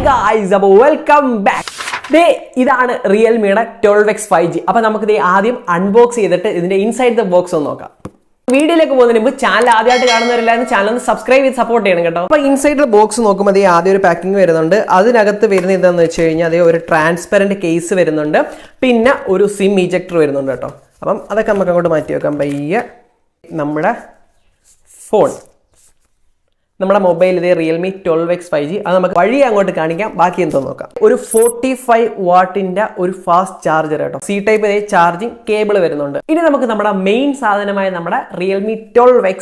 guys, welcome back. ഇതാണ് റിയൽമിയുടെ 12X 5G. അപ്പോൾ നമുക്ക് ആദ്യം അൺബോക്സ് ചെയ്തിട്ട് ഇതിന്റെ ഇൻസൈഡ് ദ ബോക്സ് ഒന്ന് നോക്കാം. വീഡിയോയിലേക്ക് പോകുന്നതിന് മുമ്പ് ചാനൽ ആദ്യമായിട്ട് കാണുന്നവരെല്ലാവരും ചാനൽ ഒന്ന് സബ്സ്ക്രൈബ് ചെയ്ത് സപ്പോർട്ട് ചെയ്യണം കേട്ടോ. അപ്പോൾ ഇൻസൈഡ് ദ ബോക്സ് നോക്കുമ്പോൾ ആദ്യം ഒരു പാക്കിംഗ് വരുന്നുണ്ട്. അതിനകത്ത് വരുന്നത് എന്താണെന്ന് വെച്ച് കഴിഞ്ഞാൽ ഒരു ട്രാൻസ്പെറൻറ്റ് കേസ് വരുന്നുണ്ട്, പിന്നെ ഒരു സിം ഇജക്ടർ വരുന്നുണ്ട് കേട്ടോ. അപ്പം അതൊക്കെ നമുക്ക് അങ്ങോട്ട് മാറ്റി വെക്കാം. പയ്യെ നമ്മുടെ ഫോൺ, നമ്മുടെ മൊബൈൽ റിയൽമി 12X 5G അത് നമുക്ക് വഴി അങ്ങോട്ട് കാണിക്കാം. ബാക്കി എന്തോ നോക്കാം. ഒരു 45 വാട്ടിന്റെ ഒരു ഫാസ്റ്റ് ചാർജർ കേട്ടോ. സി ടൈപ്പ് ചാർജിങ് കേബിൾ വരുന്നുണ്ട്. ഇനി നമുക്ക് നമ്മുടെ മെയിൻ സാധനമായ നമ്മുടെ റിയൽമി 12X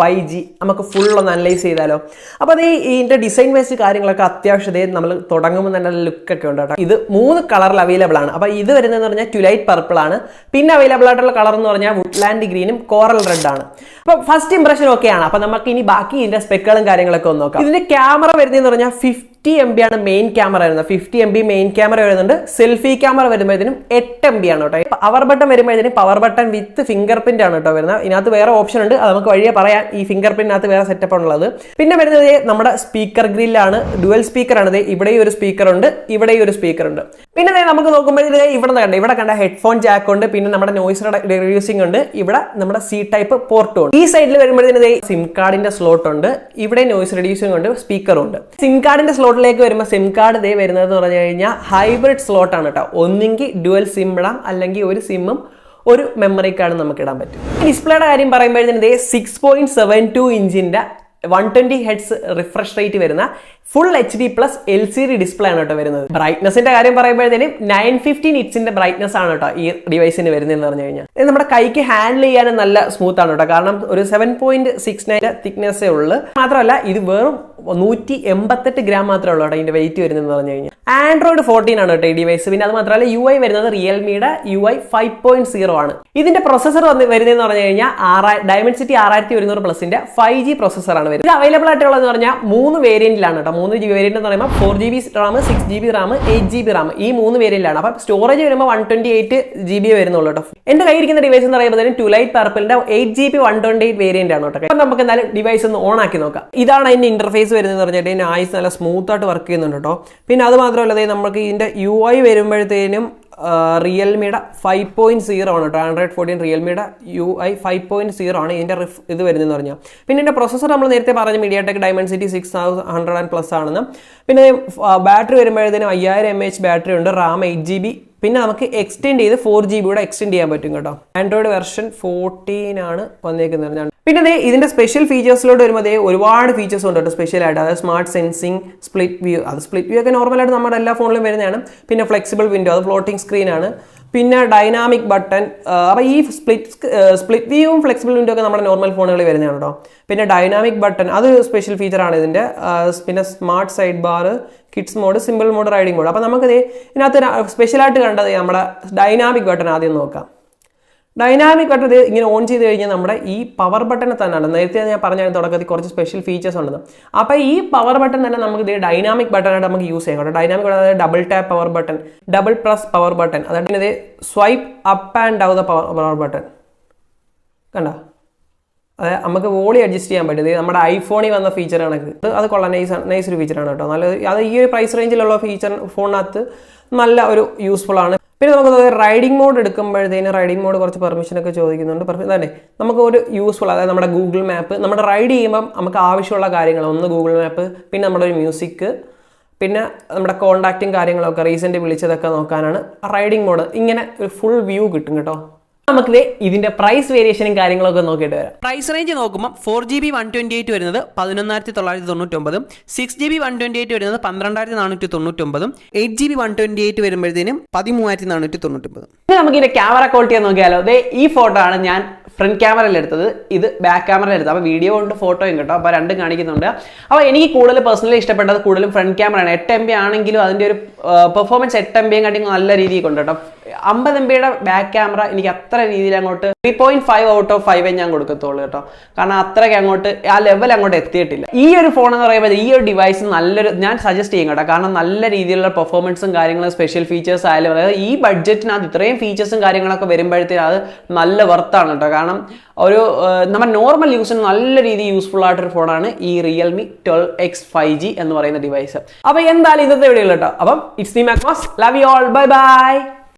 5G നമുക്ക് ഫുൾ ഒന്ന് അനലൈസ് ചെയ്താലോ. അപ്പോൾ ഇതിന്റെ ഡിസൈൻ വൈസ് കാര്യങ്ങളൊക്കെ അത്യാവശ്യം നമ്മൾ തുടങ്ങുമ്പോൾ തന്നെ ലുക്കൊക്കെ ഉണ്ട് കേട്ടോ. ഇത് 3 കളറിൽ അവൈലബിൾ ആണ്. അപ്പോൾ ഇത് വരുന്നതെന്ന് പറഞ്ഞാൽ ട്വിലൈറ്റ് പർപ്പിൾ ആണ്. പിന്നെ അവൈലബിൾ ആയിട്ടുള്ള കളർ എന്ന് പറഞ്ഞാൽ വുഡ്ലാൻഡ് ഗ്രീനും കോറൽ റെഡ് ആണ്. അപ്പോൾ ഫസ്റ്റ് ഇംപ്രഷൻ ഓക്കെയാണ്. അപ്പോൾ നമുക്ക് ഇനി ബാക്കി ഇതിന്റെ സ്പെക്കുകളും കാര്യങ്ങളൊക്കെ ഒന്ന് നോക്കാം. ഇതിന്റെ ക്യാമറ വരുന്നതെന്ന് പറഞ്ഞാൽ 50 MB ആണ് മെയിൻ ക്യാമറ വരുന്നത്. 50 MB മെയിൻ ക്യാമറ വരുന്നുണ്ട്. സെൽഫി ക്യാമറ വരുമ്പോഴത്തേനും 8 MB ആണ് കേട്ടോ. പവർ ബട്ടൺ വരുമ്പോഴത്തേനും പവർ ബട്ടൺ വിത്ത് ഫിംഗർ പ്രിന്റ് ആണ് കേട്ടോ വരുന്നത്. ഇതിനകത്ത് വേറെ ഓപ്ഷൻ ഉണ്ട്, അത് നമുക്ക് വഴിയെ പറയാം. ഈ ഫിംഗർ പ്രിന്റിനകത്ത് വേറെ സെറ്റപ്പ് ഉള്ളത്. പിന്നെ വരുന്നത് നമ്മുടെ സ്പീക്കർ ഗ്രില്ലാണ്. ഡുവൽ സ്പീക്കർ ആണ്. ഇവിടെ ഒരു സ്പീക്കർ ഉണ്ട്, ഇവിടെ ഒരു സ്പീക്കർ ഉണ്ട്. പിന്നെ നമുക്ക് നോക്കുമ്പോൾ ഇവിടെ കണ്ട ഹെഡ്ഫോൺ ജാക്ക് ഉണ്ട്. പിന്നെ നമ്മുടെ നോയിസ് റെഡ്യൂസിംഗ് ഉണ്ട്. ഇവിടെ നമ്മുടെ സി ടൈപ്പ് പോർട്ടും ഉണ്ട്. ഈ സൈഡിൽ വരുമ്പോഴത്തേന് സിം കാർഡിന്റെ സ്ലോട്ട് ഉണ്ട്. ഇവിടെ നോയിസ് റെഡ്യൂസിംഗ് ഉണ്ട്, സ്പീക്കറും ഉണ്ട്. സിം കാർഡിന്റെ സ്ലോട്ടിലേക്ക് വരുമ്പോൾ സിം കാർഡ് വരുന്നത് പറഞ്ഞു കഴിഞ്ഞാൽ ഹൈബ്രിഡ് സ്ലോട്ട് ആണ് കേട്ടോ. ഒന്നെങ്കിൽ ഡുവൽ സിം ഇടാം, അല്ലെങ്കിൽ ഒരു സിമ്മും ഒരു മെമ്മറി കാർഡ് നമുക്ക് ഇടാൻ പറ്റും. ഡിസ്പ്ലേയുടെ കാര്യം പറയുമ്പോഴത്തേന് 6.72 ഇഞ്ചിന്റെ 120 Hz റിഫ്രഷ് റേറ്റ് വരുന്ന ഫുൾ HD+ LCD ഡിസ്പ്ലേ ആണ് കേട്ടോ വരുന്നത്. ബ്രൈറ്റ്നസിന്റെ കാര്യം പറയുമ്പോഴത്തേനും 950 നിറ്റ്സിന്റെ ബ്രൈറ്റ്നസ് ആണ് കേട്ടോ ഈ ഡിവൈസിന് വരുന്നതെന്ന് പറഞ്ഞു കഴിഞ്ഞാൽ. ഇത് നമ്മുടെ കൈക്ക് ഹാൻഡിൽ ചെയ്യാനും നല്ല സ്മൂത്ത് ആണ് കേട്ടോ. കാരണം ഒരു 7.69 തിക്നെസ്സേ ഉള്ളൂ. മാത്രമല്ല ഇത് വെറും 188 ഗ്രാം മാത്രമേ ഉള്ളൂ കേട്ടോ ഇതിന്റെ വെയിറ്റ് വരുന്നതെന്ന് പറഞ്ഞു കഴിഞ്ഞാൽ. ആൻഡ്രോയിഡ് 14 ആണ് കേട്ടോ ഈ ഡിവൈസ്. പിന്നെ അത് മാത്രമല്ല UI വരുന്നത് റിയൽമിയുടെ UI 5.0 ആണ്. ഇതിന്റെ പ്രൊസസർ വരുന്നതെന്ന് പറഞ്ഞു കഴിഞ്ഞാൽ ഡയമൻസിറ്റി 6100 പ്ലസിന്റെ 5G പ്രൊസസറാണ് വരുന്നത്. ഇത് അവൈലബിൾ ആയിട്ടുള്ളതെന്ന് പറഞ്ഞാൽ 3 വേരിയന്റിലാണ് കേട്ടോ. 3 വേരിയന്റ് എന്ന് പറയുമ്പോൾ 4GB RAM, 6GB RAM, 8GB RAM, ഈ 3 വേരിയന്റിലാണ്. അപ്പം സ്റ്റോറേജ് വരുമ്പോൾ 128GB വരുന്നുള്ളൂ കേട്ടോ. എന്റെ കയ്യിരിക്കുന്ന ഡിവൈസ് എന്ന് പറയുമ്പോൾ ട്വിലൈറ്റ് പർപ്പിളിന്റെ 8GB 128 വേരിയന്റ് ആണ് കേട്ടോ. അപ്പം നമുക്ക് എന്തായാലും ഡിവൈസ് ഒന്ന് ഓൺ ആക്കി നോക്കാം. ഇതാണ് അതിന്റെ ഇന്റർഫേസ് വരുന്നത് പറഞ്ഞിട്ട് നോയ്സ് നല്ല സ്മൂത്ത് ആയിട്ട് വർക്ക് ചെയ്യുന്നുണ്ട് കേട്ടോ. പിന്നെ അത് മാത്രമല്ല നമുക്ക് ഇതിന്റെ UI വരുമ്പോഴത്തേനും റിയൽമിയുടെ 5.0 ആണ് കേട്ടോ. ആൻഡ്രോയിഡ് 14 റിയൽമിയുടെ UI 5.0 ആണ് ഇതിന്റെ ഇത് വരുന്നതെന്ന് പറഞ്ഞാൽ. പിന്നെ ഇതിന്റെ പ്രൊസസർ നമ്മൾ നേരത്തെ പറഞ്ഞ മീഡിയാടെക് ഡയമൻസിറ്റി 6100+ ആണെന്ന്. പിന്നെ ബാറ്ററി വരുമ്പോഴത്തേനും 5000 mAh ബാറ്ററി ഉണ്ട്. RAM 8GB. പിന്നെ നമുക്ക് എക്സ്റ്റെൻഡ് ചെയ്ത് 4GB കൂടെ എക്സ്റ്റെൻഡ് ചെയ്യാൻ പറ്റും കേട്ടോ. ആൻഡ്രോയിഡ് വെർഷൻ 14 ആണ് വന്നേക്കുന്നത്. പിന്നെ ഇതിന്റെ സ്പെഷ്യൽ ഫീച്ചേഴ്സിലോട്ട് വരുമ്പോൾ ഒരുപാട് ഫീച്ചേഴ്സ് ഉണ്ട് കേട്ടോ സ്പെഷ്യൽ ആയിട്ട്. അതായത് സ്മാർട്ട് സെൻസിങ്, സ്പ്ലിറ്റ് വ്യൂ. അത് സ്പ്ലിറ്റ് വ്യൂ ഒക്കെ നോർമലായിട്ട് നമ്മുടെ എല്ലാ ഫോണിലും വരുന്നതാണ്. പിന്നെ ഫ്ലെക്സിബിൾ വിൻഡോ, അത് ഫ്ലോട്ടിംഗ് സ്ക്രീൻ ആണ്. പിന്നെ ഡൈനാമിക് ബട്ടൺ. അപ്പോൾ ഈ സ്പ്ലിറ്റ് വ്യൂവും ഫ്ലെക്സിബിൾ വിൻഡോ ഒക്കെ നമ്മുടെ നോർമൽ ഫോണുകളിൽ വരുന്നതാണ് കേട്ടോ. പിന്നെ ഡൈനാമിക് ബട്ടൺ അത് സ്പെഷ്യൽ ഫീച്ചറാണ് ഇതിൻ്റെ. പിന്നെ smart side bar, kids mode, simple mode, riding mode. അപ്പോൾ നമുക്ക് ഇതിനകത്ത് സ്പെഷ്യലായിട്ട് കണ്ടത് നമ്മുടെ ഡൈനാമിക് ബട്ടൺ ആദ്യം നോക്കാം. ഡൈനാമിക് ബട്ടൺ ഇങ്ങനെ ഓൺ ചെയ്ത് കഴിഞ്ഞാൽ നമ്മുടെ ഈ പവർ ബട്ടൺ തന്നെയാണ്. നേരത്തെ ഞാൻ പറഞ്ഞ തുടക്കത്തിൽ കുറച്ച് സ്പെഷ്യൽ ഫീച്ചേഴ്സ് ഉണ്ടെന്ന്. അപ്പോൾ ഈ പവർ ബട്ടൺ തന്നെ നമുക്ക് ഡൈനാമിക് ബട്ടണായിട്ട് നമുക്ക് യൂസ് ചെയ്യാം കേട്ടോ. ഡൈനാമിക് ബട്ടൺ അതായത് double tap power button, double press power button, അതായത് swipe up and down the power button. കണ്ടോ, അതായത് നമുക്ക് വോളി അഡ്ജസ്റ്റ് ചെയ്യാൻ പറ്റും. നമ്മുടെ ഐഫോണിൽ വന്ന ഫീച്ചർ കണക്ക് അത് കൊള്ളാം. നൈസ് ഒരു ഫീച്ചറാണ് കേട്ടോ. നല്ല അത് ഈ ഒരു പ്രൈസ് റേഞ്ചിലുള്ള ഫീച്ചർ ഫോണിനകത്ത് നല്ല ഒരു യൂസ്ഫുൾ ആണ്. പിന്നെ നമുക്ക് റൈഡിംഗ് മോഡ് എടുക്കുമ്പോഴത്തേന് റൈഡിംഗ് മോഡ് കുറച്ച് പെർമിഷനൊക്കെ ചോദിക്കുന്നുണ്ട്. തന്നെ നമുക്ക് ഒരു യൂസ്ഫുൾ, അതായത് നമ്മുടെ ഗൂഗിൾ മാപ്പ് നമ്മുടെ റൈഡ് ചെയ്യുമ്പം നമുക്ക് ആവശ്യമുള്ള കാര്യങ്ങൾ, ഒന്ന് ഗൂഗിൾ മാപ്പ്, പിന്നെ നമ്മുടെ ഒരു മ്യൂസിക്, പിന്നെ നമ്മുടെ കോൺടാക്റ്റും കാര്യങ്ങളൊക്കെ റീസെൻ്റ് വിളിച്ചതൊക്കെ നോക്കാനാണ് റൈഡിംഗ് മോഡ്. ഇങ്ങനെ ഒരു ഫുൾ വ്യൂ കിട്ടും കേട്ടോ. നമുക്ക് ഇതിന്റെ പ്രൈസ് വേരിയേഷനും കാര്യങ്ങളൊക്കെ നോക്കിയിട്ട് വരാം. പ്രൈസ് റേഞ്ച് നോക്കുമ്പോൾ 4GB 128 വരുന്നത് 11,999, 6GB 128 വരുന്നത് 12,499, 8GB 128 വരുമ്പോഴത്തേനും 13,499. ഇനി നമുക്ക് ഇതിന്റെ ക്യാമറ ക്വാളിറ്റി നോക്കിയാലോ. ഈ ഫോട്ടോ ആണ് ഞാൻ ഫ്രണ്ട് ക്യാമറയിൽ എടുത്തത്, ഇത് ബാക്ക് ക്യാമറയിൽ എടുത്തത്. അപ്പോൾ വീഡിയോ ഉണ്ട് ഫോട്ടോയും കേട്ടോ. അപ്പോൾ രണ്ടും കാണിക്കുന്നുണ്ട്. അപ്പോൾ എനിക്ക് കൂടുതൽ പേഴ്സണലി ഇഷ്ടപ്പെട്ടത് കൂടുതലും ഫ്രണ്ട് ക്യാമറയാണ്. 8 MB ആണെങ്കിലും അതിൻ്റെ ഒരു പെർഫോമൻസ് 8 MB കാട്ടി നല്ല രീതിയിൽ കൊണ്ട് കേട്ടോ. 50 MB ബാക്ക് ക്യാമറ എനിക്ക് അത്ര രീതിയിൽ അങ്ങോട്ട് 3.5 ഔട്ട് ഓഫ് 5 ഞാൻ കൊടുക്കത്തുള്ളൂ കേട്ടോ. കാരണം അത്രയ്ക്ക് അങ്ങോട്ട് ആ ലെവൽ അങ്ങോട്ട് എത്തിയിട്ടില്ല. ഈ ഒരു ഫോൺ എന്ന് പറയുമ്പോൾ ഈ ഒരു ഡിവൈസ് നല്ലൊരു ഞാൻ സജസ്റ്റ് ചെയ്യും കേട്ടോ. കാരണം നല്ല രീതിയിലുള്ള പെർഫോമൻസും കാര്യങ്ങളും സ്പെഷ്യൽ ഫീച്ചേഴ്സ് ആയാലും, അതായത് ഈ ബഡ്ജറ്റിനകത്ത് ഇത്രയും ഫീച്ചേഴ്സും കാര്യങ്ങളൊക്കെ വരുമ്പോഴത്തേക്കും അത് നല്ല വർത്താണ് കേട്ടോ. കാരണം ഒരു നമ്മുടെ നോർമൽ യൂസിന് നല്ല രീതിയിൽ യൂസ്ഫുൾ ആയിട്ടൊരു ഫോണാണ് ഈ റിയൽമി 12X 5G എന്ന് പറയുന്ന ഡിവൈസ്. അപ്പോൾ എന്തായാലും ഇന്നത്തെ വീഡിയോ കേട്ടോ. അപ്പം it's me Macmos, love you all, bye by.